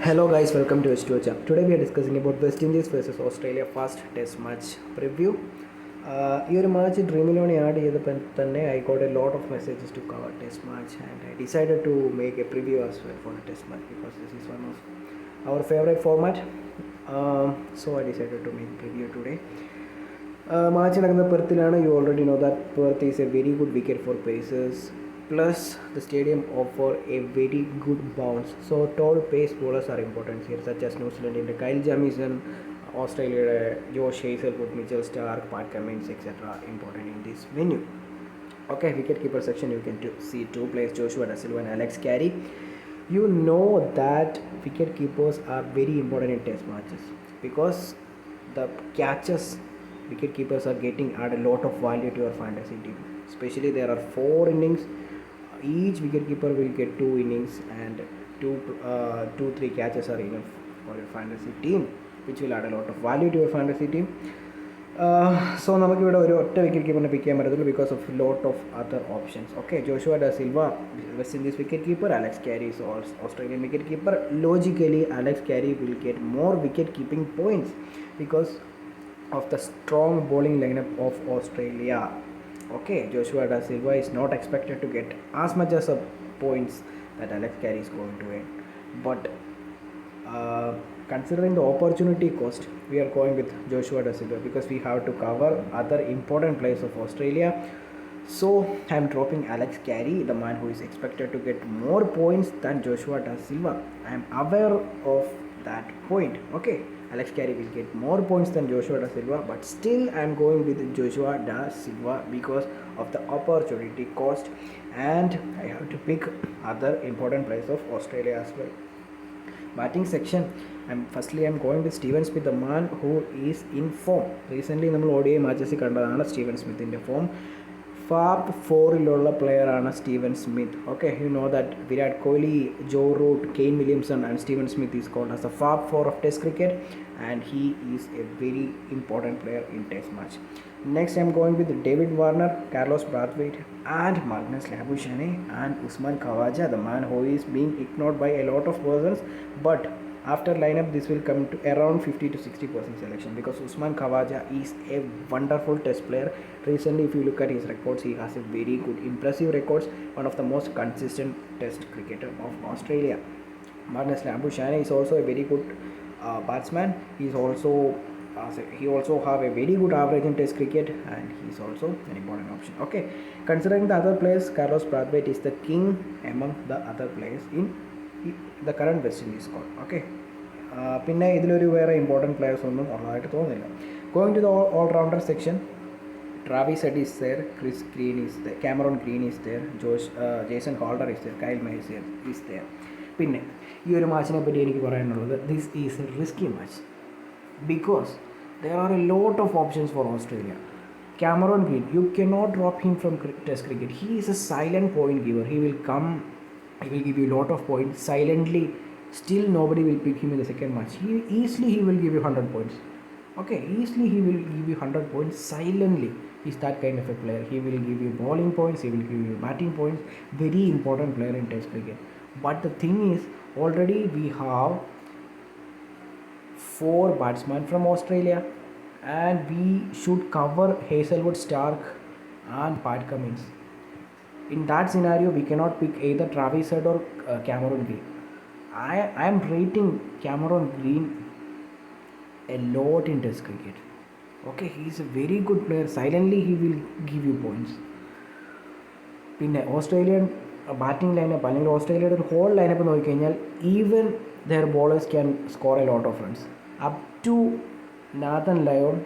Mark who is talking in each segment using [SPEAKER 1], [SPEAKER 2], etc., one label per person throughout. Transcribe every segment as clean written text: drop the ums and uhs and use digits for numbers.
[SPEAKER 1] Hello guys, welcome to H2O Champ. Today we are discussing about West Indies versus Australia first test match preview. ഈ ഒരു match ഡ്രീമിലോണി add ചെയ്തപ്പോൾ തന്നെ I got a lot of messages to cover test match and I decided to make a preview as well for the test match because this is one of our favorite format. So I decided to make a preview today. Match നടക്കുന്ന പെർത്തിലാണ്. You already know that Perth is a very good wicket for pacers. Plus the stadium offer a very good bounce, so tall pace bowlers are important here, such as New Zealand in the Kyle Jamieson, Australia Josh Hazlewood, Mitchell Starc, Pat Cummins, etc. important in this venue. Okay, wicket keeper section, you can see two players, Joshua Da Silva and Alex Carey. You know that wicket keepers are very important in test matches because the catches wicket keepers are getting add a lot of value to your fantasy team, especially there are 4 innings. Each wicketkeeper will get 2 innings and 2-3 catches are enough for your fantasy team, which will add a lot of value to your fantasy team. So നമുക്ക് ഇവിടെ ഒരു ഒറ്റ wicket കീപ്പറിനെ പിക്ക് ചെയ്യാൻ പറ്റത്തുള്ളൂ because of lot of other options. Okay, Joshua Da Silva, West Indies wicket keeper, Alex Carey is Australian wicket keeper. Logically, Alex Carey will get more wicket keeping points because of the strong bowling lineup of Australia. Okay, Joshua Da Silva is not expected to get as much as points that Alex Carey is going to win. But considering the opportunity cost, we are going with Joshua Da Silva because we have to cover other important players of Australia. So I am dropping Alex Carey, the man who is expected to get more points than Joshua Da Silva. I am aware of that point. Okay, Alex Carey will get more points than Joshua Da Silva, but still I am going with Joshua Da Silva because of the opportunity cost, and I have to pick other important players of Australia as well. Batting section, firstly I am going with Steven Smith, the man who is in form. Recently നമ്മൾ ODI matches കണ്ടതാണ് Steven സ്മിത്തിൻ്റെ ഫോം. Fab 4-ലുള്ള പ്ലെയറാണ് Steven Smith. Okay, you know that Virat Kohli, Joe Root, Kane Williamson and Steven Smith is called as the fab 4 of Test cricket, and he is a very important player in Test match. Next I am going with David Warner, Carlos Brathwaite and Magnus Labuschagne and Usman Khawaja, the man who is being ignored by a lot of persons, but after lineup this will come to around 50-60% selection because Usman Khawaja is a wonderful test player. Recently if you look at his records, he has a very good impressive records, one of the most consistent test cricketer of Australia. Magnus Labuschagne is also a very good batsman. He also have a very good average in test cricket and he is also an important option. Okay, considering the other players, Carlos Brathwaite is the king among the other players in the current West Indies squad. Okay, പിന്നെ ഇതിലൊരു വേറെ important players ഒന്നും ഉള്ളതായിട്ട് തോന്നുന്നില്ല. Going to the allrounder section, Travis Head is there, Chris Green is there, Cameron Green is there, Jason Holder is there, Kyle Mayes is there. പിന്നെ ഈ ഒരു മാച്ചിനെ പറ്റി എനിക്ക് പറയാനുള്ളത്, this is A risky match because there are a lot of options for Australia. Cameron Green, you cannot drop him from Test cricket. He is a silent point giver. He will come, he will give you a lot of points silently. Still nobody will pick him in the second match. He will give you 100 points. Okay, easily he will give you 100 points silently. He's that kind of a player. He will give you bowling points, he will give you batting points. Very important player in Test cricket. But the thing is, already we have 4 batsmen from Australia and we should cover Hazlewood, Starc and Pat Cummins. In that scenario we cannot pick either Travis Head or Cameron Green. I am rating Cameron Green a lot in Test cricket. Okay, he is a very good player. Silently he will give you points. പിന്നെ Australian batting lineup അല്ലെങ്കിൽ ഓസ്ട്രേലിയയുടെ ഒരു whole lineup നോക്കിക്കഴിഞ്ഞാൽ even their bowlers can score a lot of runs. Up to Nathan Lyon,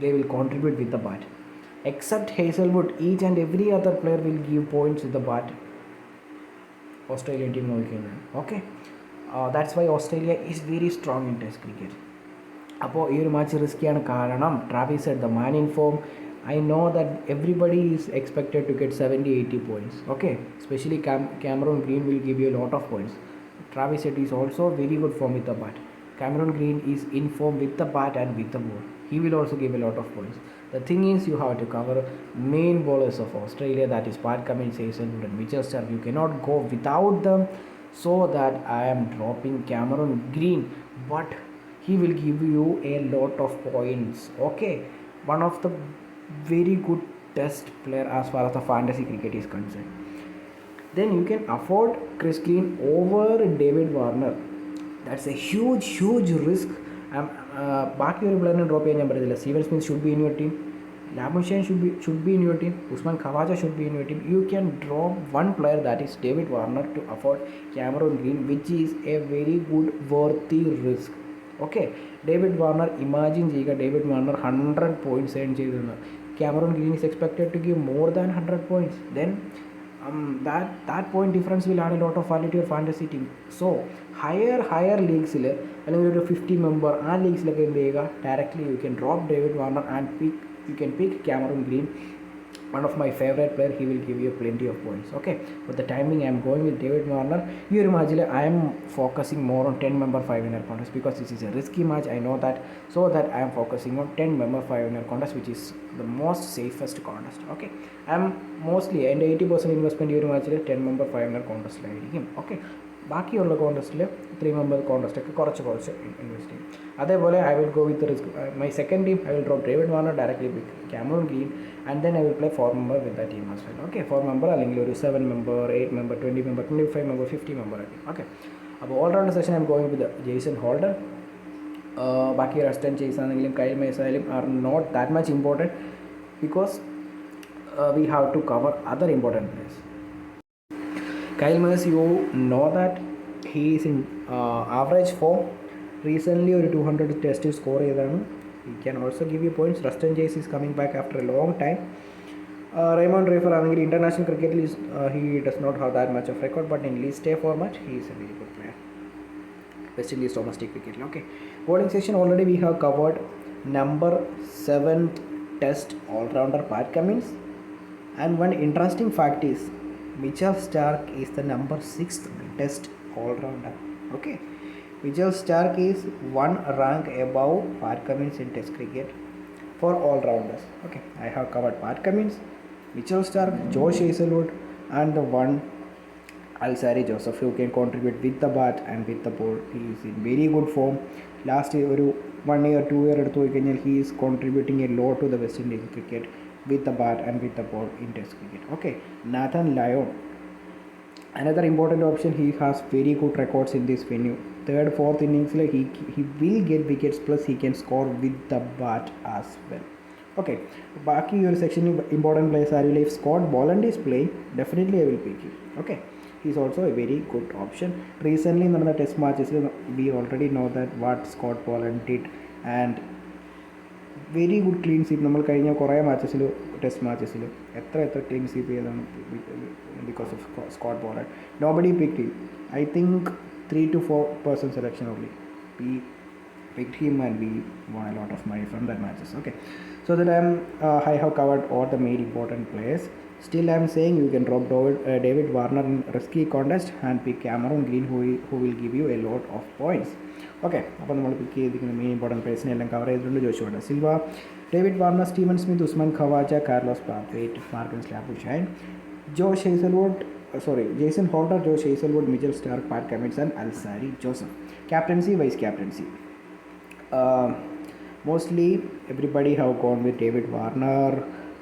[SPEAKER 1] they will contribute with the bat. Except Hazlewood, each and every other player will give points with the bat. Australian team നോക്കിക്കഴിഞ്ഞാൽ. Okay, that's why Australia is very strong in Test cricket. അപ്പോൾ ഈ ഒരു match റിസ്ക്കിയാണ് കാരണം Travis head, the man in form. I know that everybody is expected to get 70-80 points. Okay, especially Cameron Green will give you a lot of points. Travis Head is also very good form with the bat. Cameron Green is in form with the bat and with the ball. He will also give a lot of points. The thing is, you have to cover main bowlers of Australia, that is Pat Cummins, Hazlewood and Mitchell Starc. You cannot go without them. so that I am dropping Cameron Green, but he will give you a lot of points. Okay, one of the very good test player as far as the fantasy cricket is concerned. Then you can afford Chris Green over David Warner. That's a huge risk. ബാക്കി ഒരു പ്ലെയറിനെ drop ചെയ്യാൻ ഞാൻ പറ്റത്തില്ല. Steven Smith should be in your team, Labuschagne should be in your team, Usman Khawaja should be in your team. You can drop one player, that is David Warner, to afford Cameron Green, which is a very good worthy risk. Okay, David Warner, imagine David Warner 100 points earn cheyidunnu. Cameron Green is expected to give more than 100 points. Then that point difference will add a lot of value to your fantasy team. So higher leagues അല്ലെങ്കിൽ ഒരു 50 member ആ ലീഗ്സിലൊക്കെ എന്ത് ചെയ്യുക, directly you can drop David Warner and you can pick Cameron Green, one of my favorite player. He will give you plenty of points. Okay, for the timing I am going with David Warner. Here I am focusing more on 10 member 5 winner contest because this is a risky match, I know that. So that I am focusing on 10 member 5 winner contest, which is the most safest contest. Okay, I am mostly and 80% investment ഈ ഒരു മാച്ചിൽ 10 member 5 winner കോൺടെസ്റ്റിലായിരിക്കും. Okay, ബാക്കിയുള്ള കോൺടെസ്റ്റിൽ 3 member കോൺടെസ്റ്റൊക്കെ കുറച്ച് invest ചെയ്യും. അതേപോലെ I will go with risk. My second team I will drop David Warner, directly pick Cameron Green, and then I will play 4 member with that team as well. Okay, 4 member അല്ലെങ്കിൽ ഒരു 7 member 8 member 20 member 25 member 50 member ആക്കി. Okay, അപ്പോൾ all round session I am going with Jason Holder. ബാക്കി Roston Chase ആണെങ്കിലും Kyle Mayers ആയാലും are not that much important because we have to cover other important players. Kyle Mayers, you know that he is in average form. Recently ഒരു 200 test score ചെയ്തതാണ്. He can also give you points. Ruston Chase is coming back after a long time. Raymond Rafer ആണെങ്കിൽ international cricket he does not have that much of record, but in list A format he is a very good player. West Indies domestic cricket. Okay, bowling section already we have covered number 7th test all-rounder Pat Cummins, and one interesting fact is Mitchell Starc is the number 6th test all-rounder. Okay, Mitchell Starc is one rank above Pat Cummins in test cricket for all-rounders. Okay, I have covered Pat Cummins, Mitchell Starc, Josh Hazlewood, and the one Alzarri Joseph, who can contribute with the bat and with the ball. He is in very good form. Last year ഒരു 1 year 2 year എടുത്തു പോയി കഴിഞ്ഞാൽ he is contributing a lot to the West Indies cricket with the bat and with the ball in test cricket. Okay, Nathan Lyon, another important option. He has very good records in this venue. 3rd 4th innings he will get wickets, plus he can score with the bat as well. Okay, ബാക്കി ഒരു സെക്ഷനിൽ important players ആരും if Scott Boland is playing, definitely I will pick him. Okay, he is also a very good option. Recently നടന്ന test മാച്ചസിൽ we already know that what Scott Boland did, and very good clean sweep. നമ്മൾ കഴിഞ്ഞ കുറേ മാച്ചസിൽ test മാച്ചസിൽ എത്ര clean sweep ചെയ്തതാണ് because of Scott Boland. Nobody picked him. I think 3 to 4% selection only. We picked him and we won a lot of money from that matches. Okay, so that I have covered all the main important players. Still I am saying you can drop David Warner in risky contest and pick Cameron Green, who will give you a lot of points. Okay, അപ്പോൾ നമ്മൾ പിക്ക് ചെയ്തിരിക്കുന്ന main important പ്ലേയേഴ്സിനെ എല്ലാം cover ചെയ്തിട്ടുണ്ട്. Joshua da Silva, David Warner, Steven Smith, Usman Khawaja, Carlos Brathwaite, Marcus Labuschagne, Jason Holder, Josh Hazlewood, Mitchell Starc, Pat Cummins and Alzarri Joseph. Captaincy, vice captaincy, mostly everybody have gone with David Warner,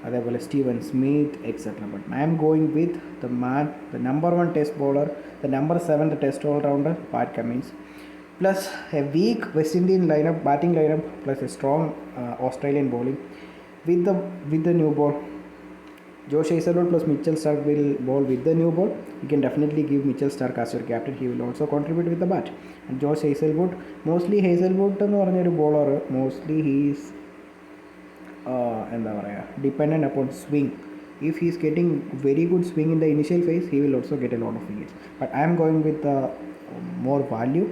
[SPEAKER 1] അതേപോലെ Steven Smith etcetera. But I am going with the number 1 test bowler, the number 7 test all-rounder Pat Cummins, plus a weak West Indian lineup, batting lineup, plus a strong Australian bowling with the new ball. Josh Hazlewood plus Mitchell Starc will bowl with the new ball. You can definitely give Mitchell Starc as your captain. He will also contribute with the bat. And Josh Hazlewood, mostly Hazlewood എന്ന് പറഞ്ഞൊരു bowler, mostly he is എന്താ പറയുക, dependent upon swing. If he is getting very good swing in the initial phase, he will also get a lot of wickets. But I am going with more value.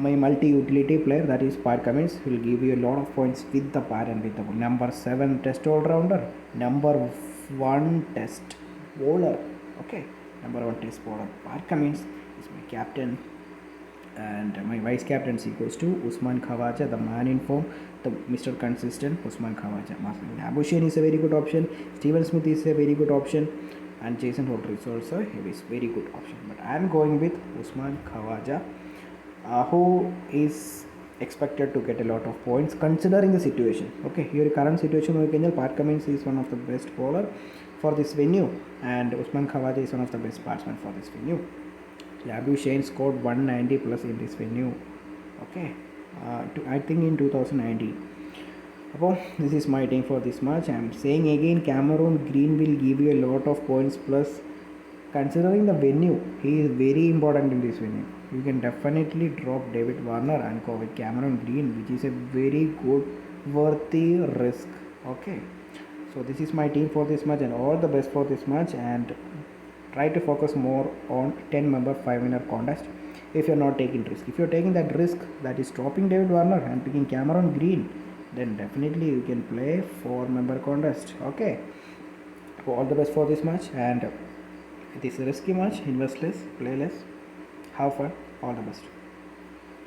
[SPEAKER 1] My multi-utility player, that is Pat Cummins, will give you a lot of points with the bat and with the ball. Number 7 test all-rounder, number 1 test bowler. Okay, number 1 test bowler Pat Cummins is my captain, and my vice captaincy goes to Usman Khawaja, the man in form, the Mr. Consistent Usman Khawaja. Labuschagne is a very good option. Stephen Smith is a very good option. and Jason Rodriguez also is very good option. But I am going with Usman Khawaja, who is expected to get a lot of points considering the situation. Okay, here current situation Pat Cummins is one of the best bowler for this venue, and Usman Khawaja is one of the best batsmen for this venue. Labu Shane scored 190 plus in this venue. Okay, I think in 2019. This is my team for this match. I am saying again, Cameron Green will give you a lot of points plus. Considering the venue, he is very important in this venue. You can definitely drop David Warner and go with Cameron Green, which is a very good, worthy risk. Okay, so this is my team for this match, and all the best for this match. And try to focus more on 10-member 5-winner contest. If you're not taking risk, if you're taking that risk, that is dropping David Warner and picking Cameron Green, then definitely you can play 4-member contest. Okay, so all the best for this match, and it is a risky match. Invest less, play less, have fun. All the best.